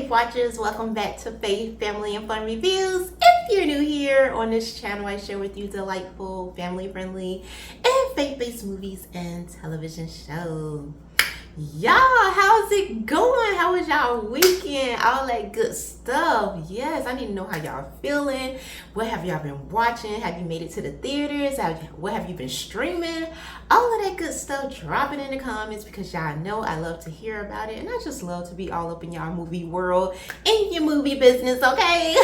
Faith Watchers, welcome back to Faith, Family, and Fun Reviews. If you're new here on this channel, I share with you delightful, family-friendly, and faith-based movies and television shows. Y'all, how's it going? How was y'all weekend? All that good stuff. Yes, I need to know how y'all feeling. What have y'all been watching? Have you made it to the theaters? What have you been streaming? All of that good stuff, drop it in the comments because y'all know I love to hear about it. And I just love to be all up in y'all movie world, in your movie business, okay?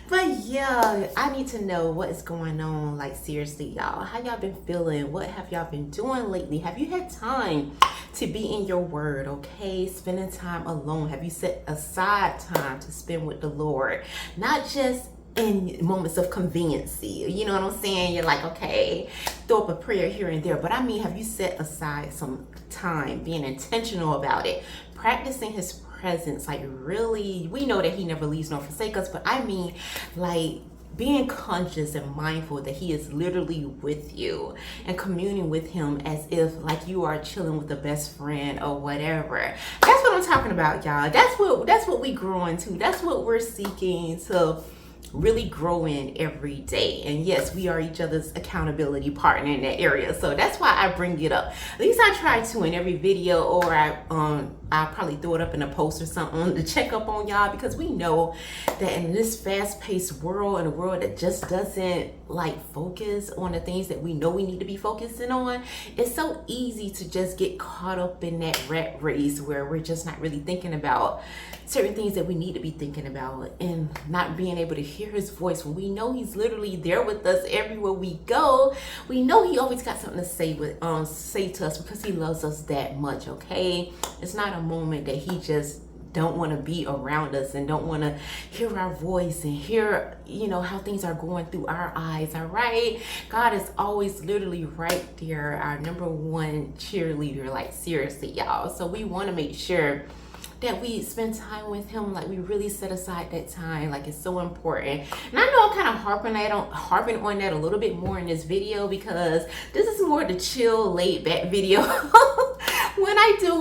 But yeah, I need to know what is going on. Like, seriously, y'all, how y'all been feeling? What have y'all been doing lately? Have you had time to be in your word, okay? Spending time alone. Have you set aside time to spend with the Lord? Not just in moments of conveniency. You know what I'm saying? You're like, okay, throw up a prayer here and there. But I mean, have you set aside some time, being intentional about it, practicing his presence? Like, really, we know that he never leaves nor forsakes us, but I mean, like, being conscious and mindful that he is literally with you and communing with him as if like you are chilling with a best friend or whatever. That's what I'm talking about, y'all. That's what we growing to. That's what we're seeking to really grow in every day. And yes, we are each other's accountability partner in that area, so that's why I bring it up. At least I try to in every video, or I'll probably throw it up in a post or something to check up on y'all, because we know that in this fast-paced world, in a world that just doesn't like focus on the things that we know we need to be focusing on, it's so easy to just get caught up in that rat race where we're just not really thinking about certain things that we need to be thinking about, and not being able to hear his voice when we know he's literally there with us everywhere we go. We know he always got something to say to us because he loves us that much, okay? It's not a moment that he just don't want to be around us and don't want to hear our voice and hear, you know, how things are going through our eyes. All right, God is always literally right there, our number one cheerleader. Like, seriously, y'all. So we want to make sure that we spend time with him. Like, we really set aside that time. Like, it's so important. And I know I'm kind of harping on that a little bit more in this video, because this is more the chill, laid back video. When I do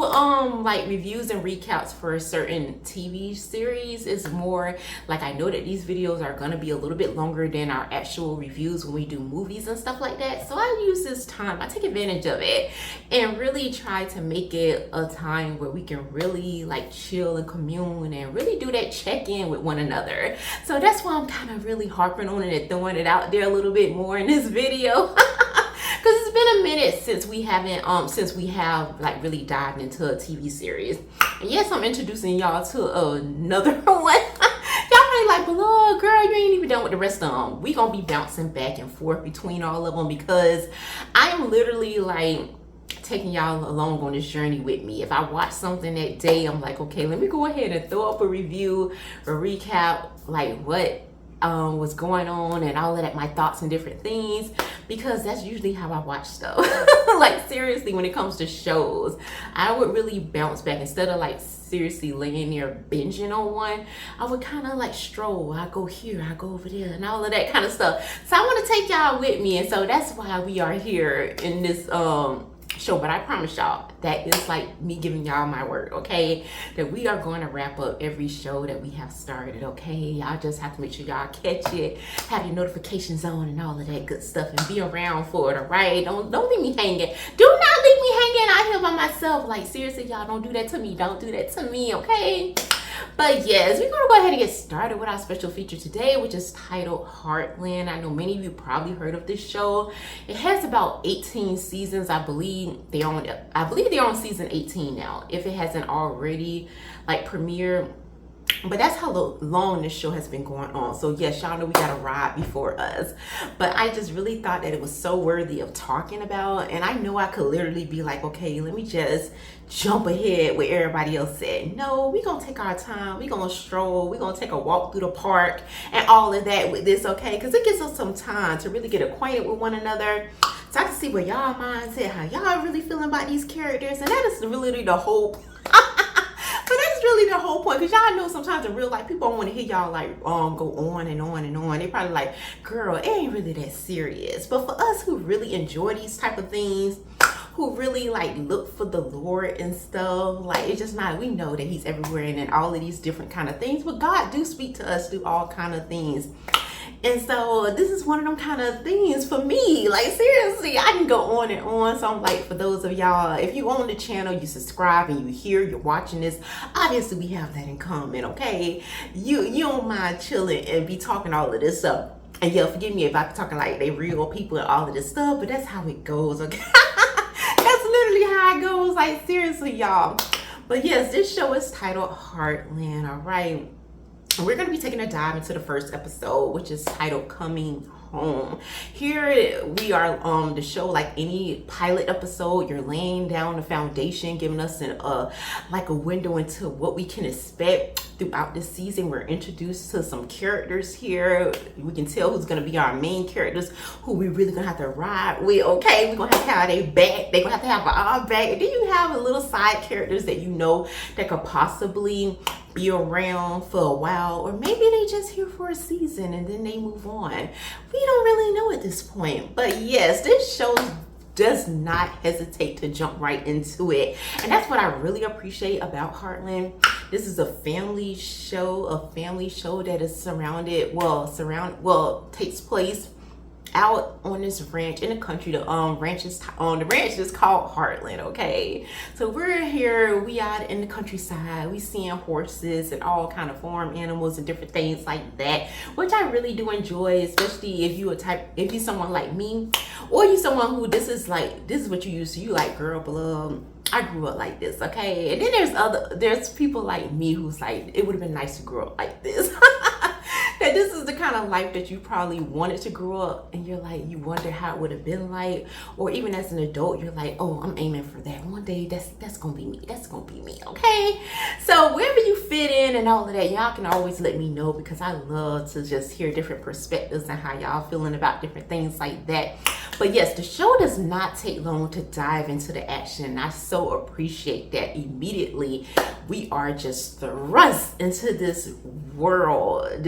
like reviews and recaps for a certain TV series, it's more like I know that these videos are gonna be a little bit longer than our actual reviews when we do movies and stuff like that. So I use this time, I take advantage of it and really try to make it a time where we can really like chill and commune and really do that check-in with one another. So that's why I'm kind of really harping on it and throwing it out there a little bit more in this video. Because it's been a minute since we have like really dived into a TV series. And yes, I'm introducing y'all to another one. Y'all may like, but Lord, girl, you ain't even done with the rest of them. We gonna be bouncing back and forth between all of them, because I am literally like taking y'all along on this journey with me. If I watch something that day, I'm like, okay, let me go ahead and throw up a review, a recap, like what was going on and all of that, my thoughts and different things, because that's usually how I watch stuff. Like, seriously, when it comes to shows, I would really bounce back. Instead of like seriously laying there binging on one, I would kind of like stroll. I go here, I go over there, and all of that kind of stuff. So I want to take y'all with me, and so that's why we are here in this show. But I promise y'all, that is like me giving y'all my word, okay, that we are going to wrap up every show that we have started, okay? Y'all just have to make sure y'all catch it, have your notifications on and all of that good stuff, and be around for it, all right? Don't leave me hanging. Do not leave me hanging out here by myself. Like, seriously, y'all, don't do that to me. Don't do that to me, okay? But yes, we're gonna go ahead and get started with our special feature today, which is titled Heartland. I know many of you probably heard of this show. It has about 18 seasons. I believe they're on season 18 now, if it hasn't already like premiered. But that's how long this show has been going on. So yes, y'all know we got a ride before us. But I just really thought that it was so worthy of talking about. And I know I could literally be like, okay, let me just jump ahead where everybody else said. No, we're going to take our time. We're going to stroll. We're going to take a walk through the park and all of that with this, okay? Because it gives us some time to really get acquainted with one another. So I can see where y'all mindset, how y'all really feeling about these characters. And that is really the whole But that's really the whole point, because y'all know sometimes in real life people don't want to hear y'all like go on and on and on. They probably like, girl, it ain't really that serious. But for us who really enjoy these type of things, who really like look for the Lord and stuff. Like, it's just not, we know that he's everywhere and in all of these different kind of things, but God do speak to us through all kind of things. And so this is one of them kind of things for me. Like, seriously, I can go on and on. So I'm like, for those of y'all, if you own the channel, you subscribe and you hear, you're watching this, obviously we have that in common, okay? You don't mind chilling and be talking all of this stuff. And yeah, forgive me if I'm talking like they real people and all of this stuff, but that's how it goes, okay? That's literally how it goes. Like, seriously, y'all. But yes, this show is titled Heartland, all right? We're going to be taking a dive into the first episode, which is titled Coming Home. Here we are on the show, like any pilot episode, you're laying down the foundation, giving us like a window into what we can expect throughout this season. We're introduced to some characters here. We can tell who's going to be our main characters, who we really going to have to ride with, okay? We're going to have their back. They're going to have our back. And then you have a little side characters that you know that could possibly be around for a while, or maybe they just here for a season and then they move on. We don't really know at this point. But yes, this show does not hesitate to jump right into it, and that's what I really appreciate about Heartland. This is a family show that is takes place out on this ranch in the country. The ranch is called Heartland, okay? So we're here, we out in the countryside, we seeing horses and all kind of farm animals and different things like that, which I really do enjoy, especially if you someone like me, or you someone who this is what you used to, you like, girl, beloved, I grew up like this, okay? And then there's people like me who's like, it would have been nice to grow up like this. That this is the kind of life that you probably wanted to grow up, and you're like, you wonder how it would have been like, or even as an adult, you're like, oh, I'm aiming for that one day. That's gonna be me. That's gonna be me, okay? So wherever you fit in and all of that, y'all can always let me know, because I love to just hear different perspectives and how y'all feeling about different things like that. But yes, the show does not take long to dive into the action, and I so appreciate that. Immediately we are just thrust into this whirlwind,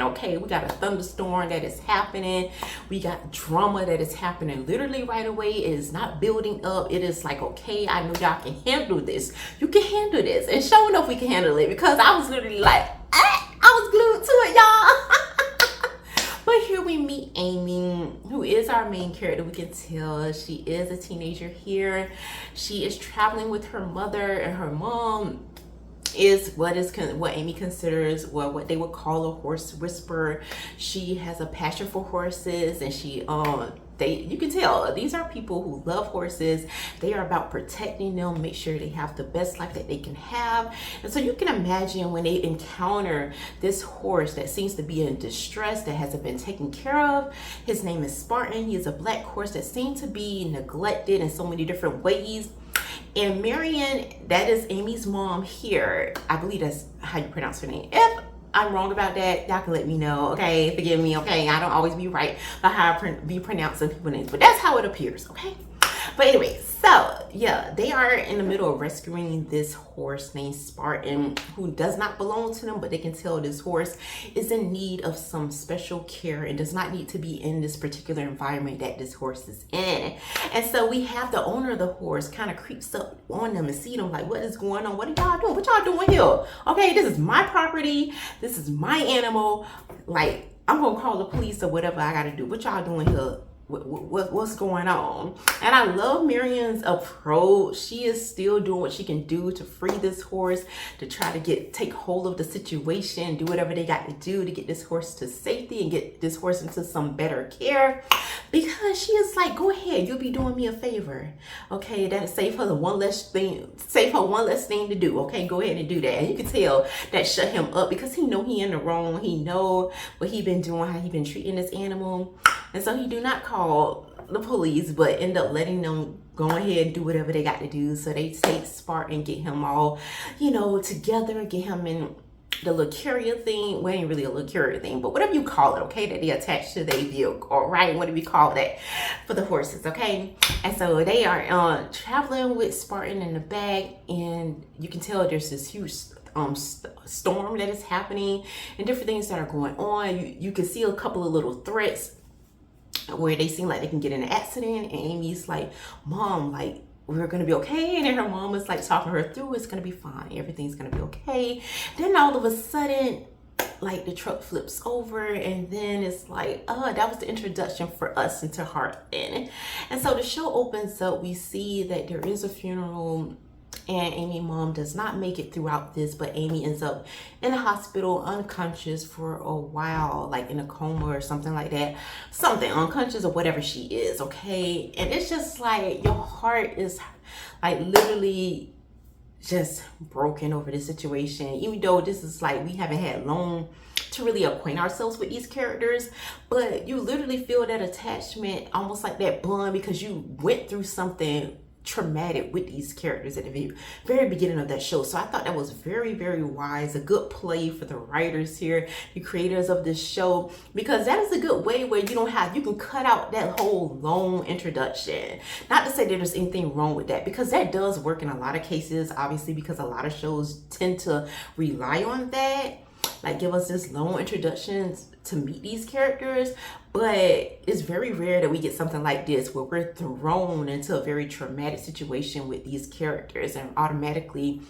okay? We got a thunderstorm that is happening. We got drama that is happening literally right away. It is not building up. It is like, okay, I know y'all can handle this. You can handle this. And sure enough, we can handle it, because I was literally like, I was glued to it, y'all. But here we meet Amy, who is our main character. We can tell she is a teenager here. She is traveling with her mother, and her mom is what Amy considers what they would call a horse whisperer. She has a passion for horses, and you can tell these are people who love horses. They are about protecting them, make sure they have the best life that they can have. And so you can imagine when they encounter this horse that seems to be in distress, that hasn't been taken care of. His name is Spartan. He is a black horse that seemed to be neglected in so many different ways. And Marion, that is Amy's mom here. I believe that's how you pronounce her name. If I'm wrong about that, y'all can let me know, okay? Forgive me, okay? I don't always be right about how I be pronouncing people's names, but that's how it appears, okay? But anyway, so yeah, they are in the middle of rescuing this horse named Spartan, who does not belong to them, but they can tell this horse is in need of some special care and does not need to be in this particular environment that this horse is in. And so we have the owner of the horse kind of creeps up on them and see them like, what is going on? What are y'all doing? What y'all doing here? Okay, this is my property. This is my animal. Like, I'm gonna call the police or whatever I gotta do. What y'all doing here? What's going on? And I love Marion's approach. She is still doing what she can do to free this horse, to try to take hold of the situation, do whatever they got to do to get this horse to safety and get this horse into some better care, because she is like, go ahead, you'll be doing me a favor, okay? That'll save her one less thing to do, okay? Go ahead and do that. And you can tell that shut him up, because he know he in the wrong. He know what he been doing, how he been treating this animal. And so he do not call the police, but end up letting them go ahead and do whatever they got to do. So they take Spartan, get him all, together, get him in the little carrier thing. Well, ain't really a little carrier thing, but whatever you call it, okay, that they attach to their vehicle, all right? Whatever you call that for the horses, okay? And so they are traveling with Spartan in the back, and you can tell there's this huge storm that is happening and different things that are going on. You can see a couple of little threats where they seem like they can get in an accident, and Amy's like, Mom, like, we're gonna be okay. And then her mom was like talking her through, it's gonna be fine, everything's gonna be okay. Then all of a sudden, like, the truck flips over, and then it's like, that was the introduction for us into Heartland. And so the show opens up, we see that there is a funeral, and Amy's mom does not make it throughout this, but Amy ends up in the hospital unconscious for a while, like in a coma or something like that, something unconscious or whatever she is, okay? And it's just like your heart is like literally just broken over this situation, even though this is like we haven't had long to really acquaint ourselves with these characters, but you literally feel that attachment, almost like that bond, because you went through something traumatic with these characters at the very beginning of that show. So I thought that was very, very wise, a good play for the writers here, the creators of this show, because that is a good way where you can cut out that whole long introduction. Not to say that there's anything wrong with that, because that does work in a lot of cases, obviously, because a lot of shows tend to rely on that, like give us this long introductions to meet these characters. But it's very rare that we get something like this where we're thrown into a very traumatic situation with these characters, and automatically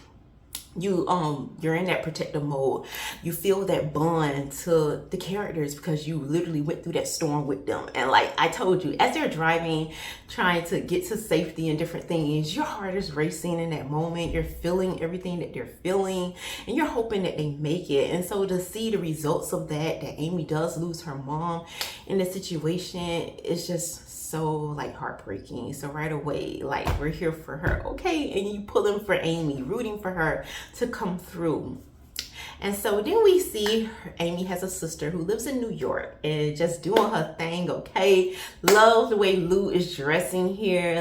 you're in that protective mode. You feel that bond to the characters because you literally went through that storm with them. And like I told you, as they're driving, trying to get to safety and different things, your heart is racing in that moment. You're feeling everything that they're feeling, and you're hoping that they make it. And so to see the results of that Amy does lose her mom in the situation, is just so like heartbreaking. So right away, like, we're here for her, okay? And you pulling for Amy, rooting for her to come through. And so then we see Amy has a sister who lives in New York and just doing her thing, okay? Love the way Lou is dressing here.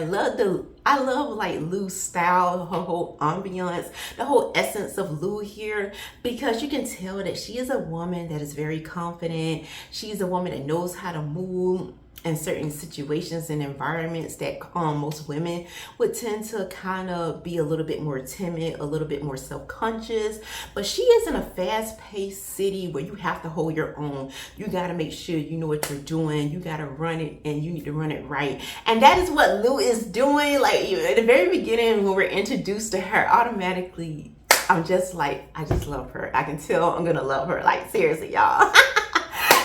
I love like Lou's style, her whole ambiance, the whole essence of Lou here, because you can tell that she is a woman that is very confident. She's a woman that knows how to move in certain situations and environments that most women would tend to kind of be a little bit more timid, a little bit more self-conscious. But she is in a fast-paced city where you have to hold your own. You got to make sure you know what you're doing. You got to run it, and you need to run it right. And that is what Lou is doing. Like, at the very beginning, when we're introduced to her, automatically I'm just like, I just love her. I can tell I'm gonna love her. Like, seriously, y'all.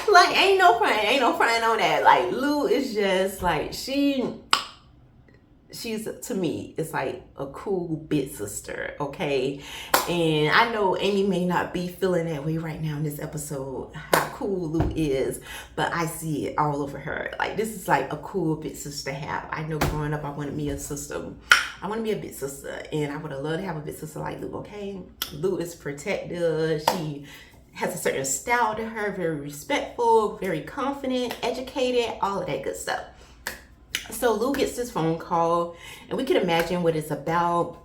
Like, ain't no crying on that. Like, Lou is just like, she's, to me, it's like a cool big sister, okay? And I know Amy may not be feeling that way right now in this episode, how cool Lou is, but I see it all over her. Like, this is like a cool big sister to have. I know growing up, I wanted me a sister. I want to be a big sister, and I would have loved to have a big sister like Lou, okay? Lou is protective. She has a certain style to her, very respectful, very confident, educated, all of that good stuff. So Lou gets this phone call, and we can imagine what it's about,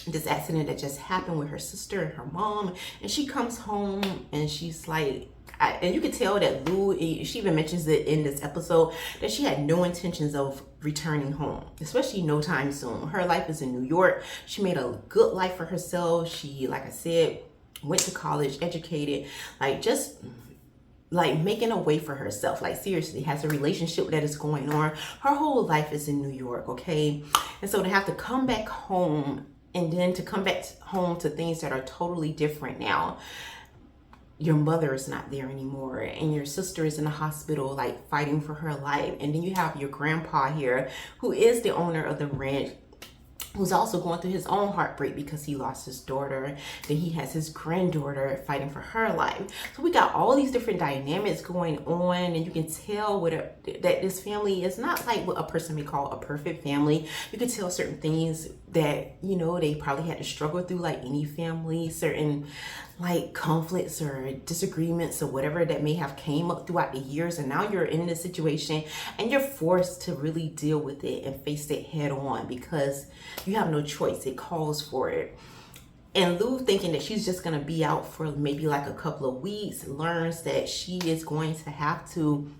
this accident that just happened with her sister and her mom. And she comes home, and she's like, and you can tell that Lou, she even mentions it in this episode, that she had no intentions of returning home, especially no time soon. Her life is in New York. She made a good life for herself. She, like I said, went to college, educated, like just like making a way for herself. Like, seriously, has a relationship that is going on. Her whole life is in New York, okay? And so to have to come back home, and then to come back home to things that are totally different now. Your mother is not there anymore, and your sister is in the hospital, like fighting for her life. And then you have your grandpa here, who is the owner of the ranch, who's also going through his own heartbreak because he lost his daughter. Then he has his granddaughter fighting for her life. So we got all these different dynamics going on, and you can tell that this family is not like what a person may call a perfect family. You can tell certain things that, you know, they probably had to struggle through, like any family, certain like conflicts or disagreements or whatever that may have came up throughout the years. And now you're in this situation, and you're forced to really deal with it and face it head on, because you have no choice. It calls for it. And Lou, thinking that she's just going to be out for maybe like a couple of weeks, learns that she is going to have to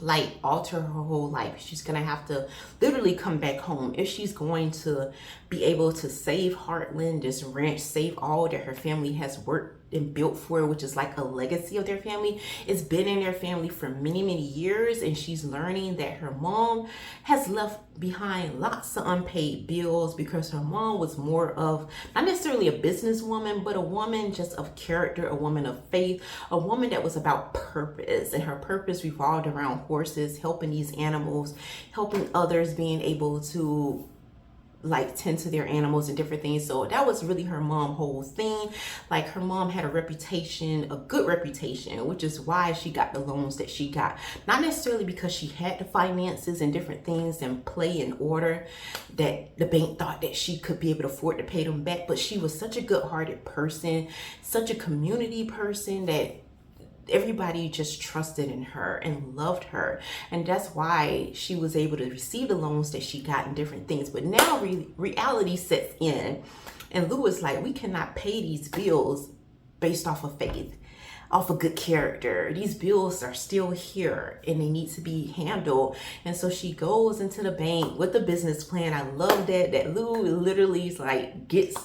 like alter her whole life. She's gonna have to literally come back home if she's going to be able to save Heartland, this ranch, save all that her family has worked and built for, which is like a legacy of their family. It's been in their family for many, many years, and she's learning that her mom has left behind lots of unpaid bills because her mom was more of not necessarily a businesswoman, but a woman just of character, a woman of faith, a woman that was about purpose, and her purpose revolved around horses, helping these animals, helping others, being able to like tend to their animals and different things. So that was really her mom whole thing. Like her mom had a reputation, a good reputation, which is why she got the loans that she got. Not necessarily because she had the finances and different things in play in order that the bank thought that she could be able to afford to pay them back, but she was such a good-hearted person, such a community person that everybody just trusted in her and loved her, and that's why she was able to receive the loans that she got and different things. But now reality sets in, and Lou is like, we cannot pay these bills based off of faith, off of good character. These bills are still here and they need to be handled. And so she goes into the bank with a business plan. I love that Lou literally is like gets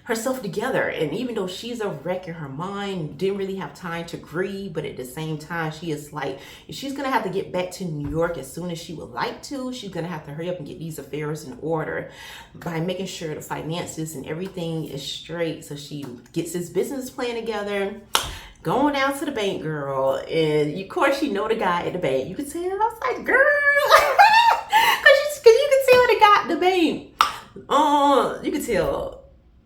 herself together, and even though she's a wreck in her mind, didn't really have time to grieve, but at the same time she is like, if she's gonna have to get back to New York as soon as she would like to, she's gonna have to hurry up and get these affairs in order by making sure the finances and everything is straight. So she gets this business plan together, going down to the bank, girl, and of course you know the guy at the bank. You could tell. I was like, girl, because you could tell the guy at the bank. You could tell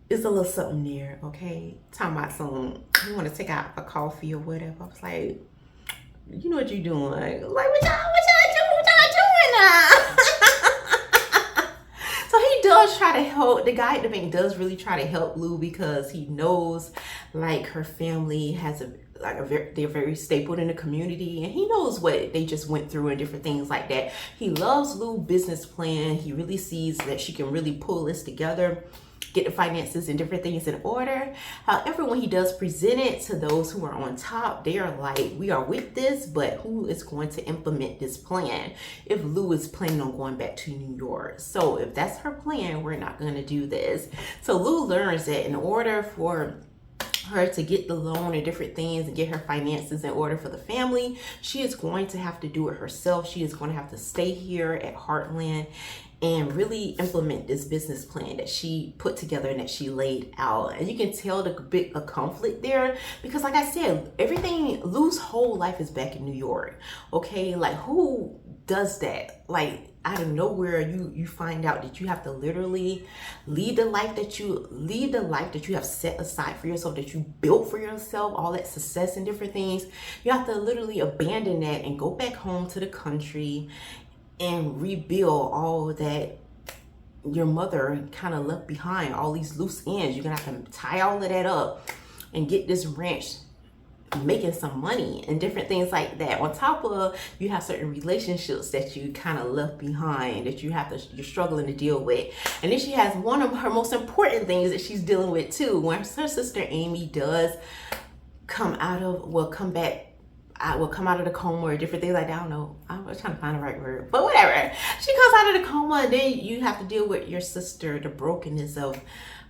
it's a little something there, okay? Talking about some, you want to take out a coffee or whatever. I was like, you know what you're doing? Like, what y'all doing now? So he does try to help. The guy at the bank does really try to help Lou because he knows like her family has they're very stapled in the community, and he knows what they just went through and different things like that. He loves Lou's business plan. He really sees that she can really pull this together, get the finances and different things in order. However, when he does present it to those who are on top, they are like, we are with this, but who is going to implement this plan if Lou is planning on going back to New York? So if that's her plan, we're not going to do this. So Lou learns that in order for her to get the loan and different things and get her finances in order for the family, she is going to have to do it herself. She is going to have to stay here at Heartland and really implement this business plan that she put together and that she laid out. And you can tell the bit of conflict there because, like I said, everything, Lou's whole life is back in New York. Okay, like who does that? Like out of nowhere, you find out that you have to literally lead the life that you have set aside for yourself, that you built for yourself, all that success and different things. You have to literally abandon that and go back home to the country and rebuild all that your mother kind of left behind, all these loose ends. You're gonna have to tie all of that up and get this ranch making some money and different things like that. On top of, you have certain relationships that you kind of left behind that you're struggling to deal with. And then she has one of her most important things that she's dealing with too. When her sister Amy does come out of the coma or different things like that. I don't know. I was trying to find the right word, but whatever. She comes out of the coma, and then you have to deal with your sister, the brokenness of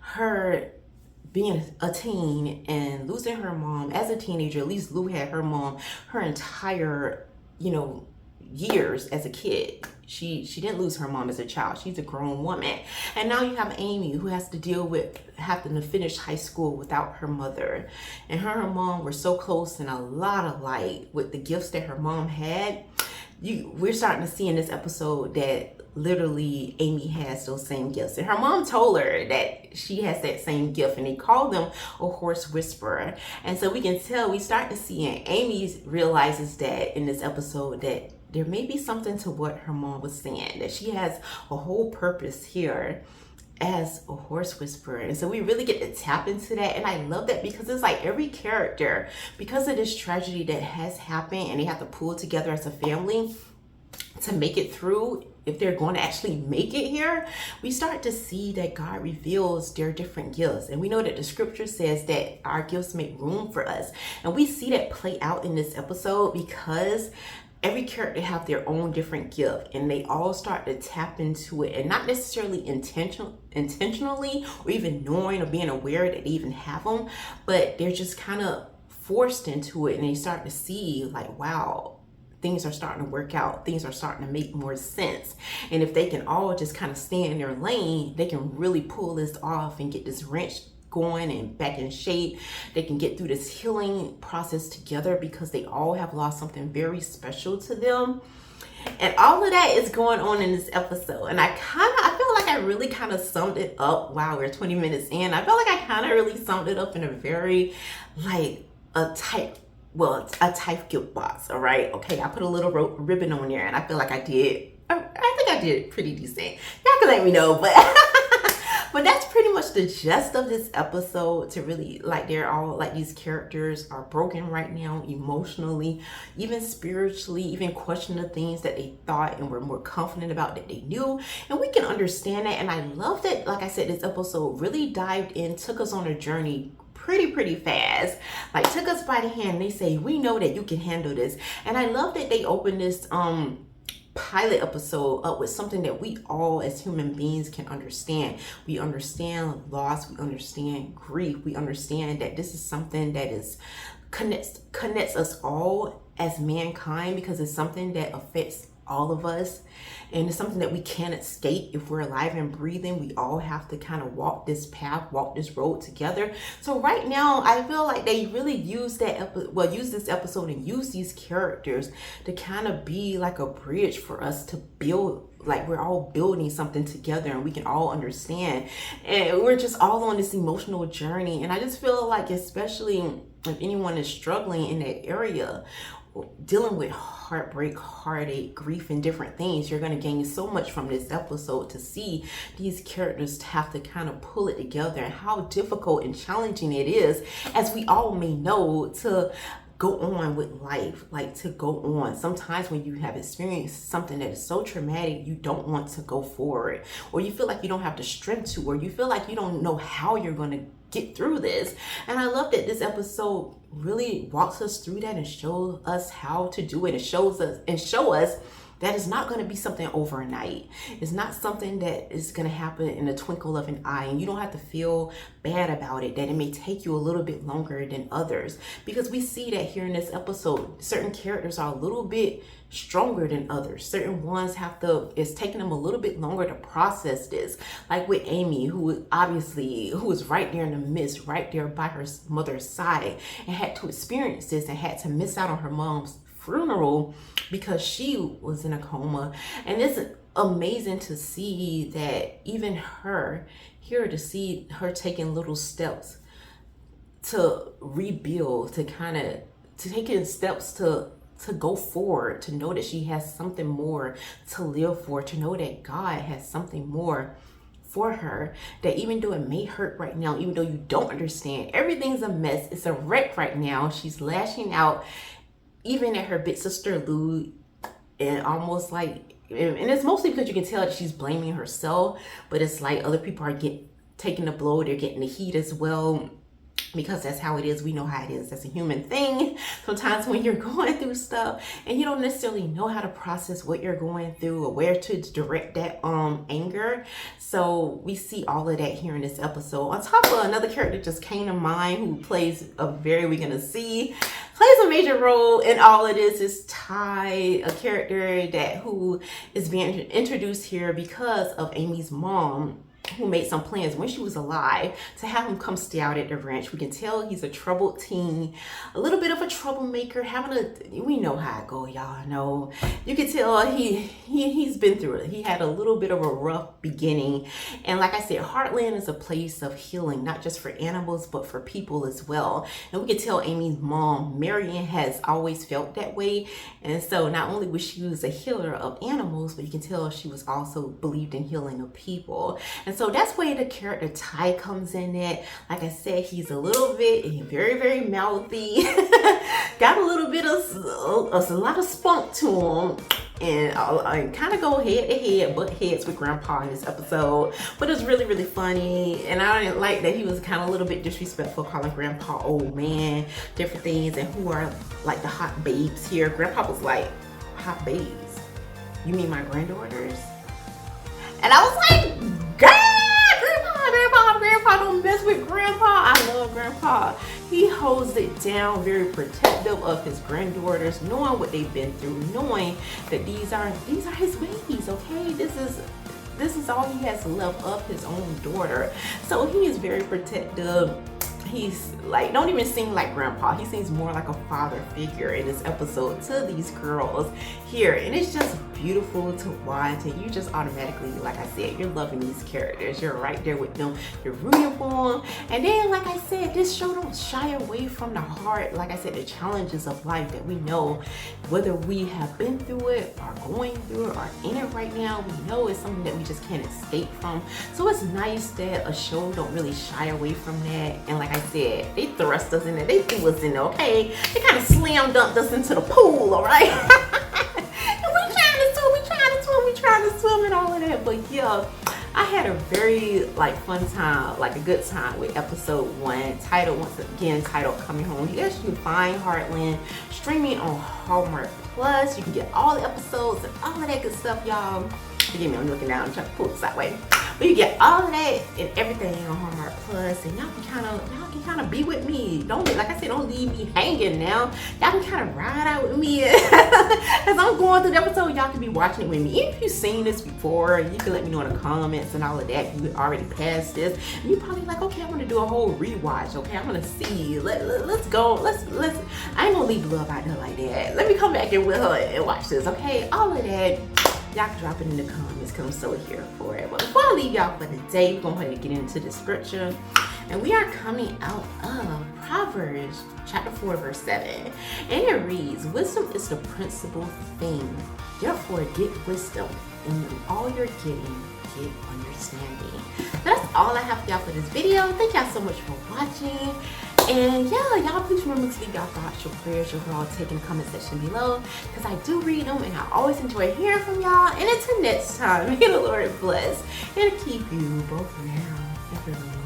her being a teen and losing her mom as a teenager. At least Lou had her mom her entire, years as a kid. She didn't lose her mom as a child. She's a grown woman. And now you have Amy, who has to deal with having to finish high school without her mother. And her and her mom were so close, and a lot of like with the gifts that her mom had. We're starting to see in this episode that literally Amy has those same gifts. And her mom told her that she has that same gift, and they call them a horse whisperer. And so we start to see, and Amy realizes that in this episode that there may be something to what her mom was saying, that she has a whole purpose here as a horse whisperer. And so we really get to tap into that, and I love that because it's like every character, because of this tragedy that has happened, and they have to pull together as a family to make it through. If they're going to actually make it here, we start to see that God reveals their different gifts. And we know that the scripture says that our gifts make room for us. And we see that play out in this episode because every character have their own different gift, and they all start to tap into it, and not necessarily intentionally or even knowing or being aware that they even have them, but they're just kind of forced into it, and they start to see like, wow, things are starting to work out, things are starting to make more sense. And if they can all just kind of stay in their lane, they can really pull this off and get this wrench going and back in shape. They can get through this healing process together because they all have lost something very special to them. And all of that is going on in this episode. And I feel like I really kind of summed it up. Wow, we're 20 minutes in. I feel like I kind of really summed it up in a very like a tight gift box. All right. Okay. I put a little ribbon on there, and I feel like I think I did pretty decent. Y'all can let me know, but but that's pretty much the gist of this episode. To really like, they're all like, these characters are broken right now, emotionally, even spiritually, even questioning the things that they thought and were more confident about that they knew. And we can understand that. And I love that, like I said, this episode really dived in, took us on a journey pretty fast, like took us by the hand. They say, we know that you can handle this. And I love that they opened this pilot episode up with something that we all as human beings can understand. We understand loss, we understand grief, we understand that this is something that is connects us all as mankind, because it's something that affects all of us, and it's something that we can't escape. If we're alive and breathing, we all have to kind of walk this path, walk this road together. So right now, I feel like they really use this episode and use these characters to kind of be like a bridge for us to build, like we're all building something together, and we can all understand, and we're just all on this emotional journey. And I just feel like, especially if anyone is struggling in that area, dealing with heartbreak, heartache, grief, and different things, you're going to gain so much from this episode to see these characters have to kind of pull it together, and how difficult and challenging it is, as we all may know, to go on with life, like to go on. Sometimes when you have experienced something that is so traumatic, you don't want to go forward, or you feel like you don't have the strength to, or you feel like you don't know how you're going to get through this. And I love that this episode really walks us through that and shows us how to do it. It show us that it's not going to be something overnight. It's not something that is going to happen in a twinkle of an eye, and you don't have to feel bad about it, that it may take you a little bit longer than others, because we see that here in this episode, certain characters are a little bit stronger than others. Certain ones it's taking them a little bit longer to process this, like with Amy, who was right there in the midst, right there by her mother's side, and had to experience this and had to miss out on her mom's funeral because she was in a coma. And it's amazing to see that even to see her taking little steps to rebuild, to taking steps to go forward, to know that she has something more to live for, to know that God has something more for her, that even though it may hurt right now, even though you don't understand, everything's a mess, it's a wreck right now, she's lashing out even at her big sister Lou, and almost like, and it's mostly because you can tell that she's blaming herself, but it's like other people are taking the blow, they're getting the heat as well, because that's how it is. We know how it is. That's a human thing. Sometimes when you're going through stuff and you don't necessarily know how to process what you're going through or where to direct that anger. So we see all of that here in this episode. On top of another character just came to mind who plays plays a major role in all of this, is Ty, a character who is being introduced here because of Amy's mom, who made some plans when she was alive to have him come stay out at the ranch. We can tell he's a troubled teen, a little bit of a troublemaker, we know how it go, y'all know. You can tell he's been through it. He had a little bit of a rough beginning. And like I said, Heartland is a place of healing, not just for animals, but for people as well. And we can tell Amy's mom, Marion, has always felt that way. And so not only was she a healer of animals, but you can tell she was also believed in healing of people. And so that's where the character Ty comes in at. Like I said, he's a little bit very, very mouthy. Got a little bit of a lot of spunk to him. And kind of go head to head, butt heads with Grandpa in this episode. But it's really, really funny. And I didn't like that he was kind of a little bit disrespectful, calling Grandpa old man, different things, and who are like the hot babes here. Grandpa was like, have babies. You mean my granddaughters? And I was like, God, grandpa, don't mess with grandpa. I love grandpa. He holds it down, very protective of his granddaughters, knowing what they've been through, knowing that these are his babies, okay? This is all he has left of his own daughter. So he is very protective. He's like, don't even seem like grandpa. He seems more like a father figure in this episode to these girls here. And it's just beautiful to watch. And you just automatically, like I said, you're loving these characters. You're right there with them. You're rooting for them. And then, like I said, this show don't shy away from the heart. Like I said, the challenges of life that we know, whether we have been through it, are going through it, or in it right now, we know it's something that we just can't escape from. So it's nice that a show don't really shy away from that. And like I said, they thrust us in there. They threw us in there, okay? They kind of slam dunked us into the pool, all right? And we trying to swim and all of that. But yeah, I had a very fun time, a good time with episode 1. Once again, titled Coming Home. Yes, you can find Heartland streaming on Hallmark Plus. You can get all the episodes and all of that good stuff, y'all. Forgive me, I'm looking down. I'm trying to pull this that way. But you get all of that and everything on Hallmark Plus, and y'all can kind of be with me. Don't leave me hanging now. Y'all can kind of ride out with me as I'm going through the episode. Y'all can be watching it with me. Even if you've seen this before, you can let me know in the comments and all of that. If you already passed this, and you're probably like, okay, I'm gonna do a whole rewatch. Okay, I'm gonna see. Let's go. Let's. I ain't gonna leave love out there like that. Let me come back in with her and watch this. Okay, all of that. Y'all can drop it in the comments because I'm so here for it. But before I leave y'all for the day, we're going to go ahead and get into the scripture. And we are coming out of Proverbs chapter 4, verse 7. And it reads, wisdom is the principal thing. Therefore, get wisdom. And in all you're getting, get understanding. That's all I have for y'all for this video. Thank y'all so much for watching. And yeah, y'all please remember to leave y'all thoughts, your prayers, your all take in the comment section below, because I do read them and I always enjoy hearing from y'all. And until next time, may the Lord bless and keep you both now and forevermore.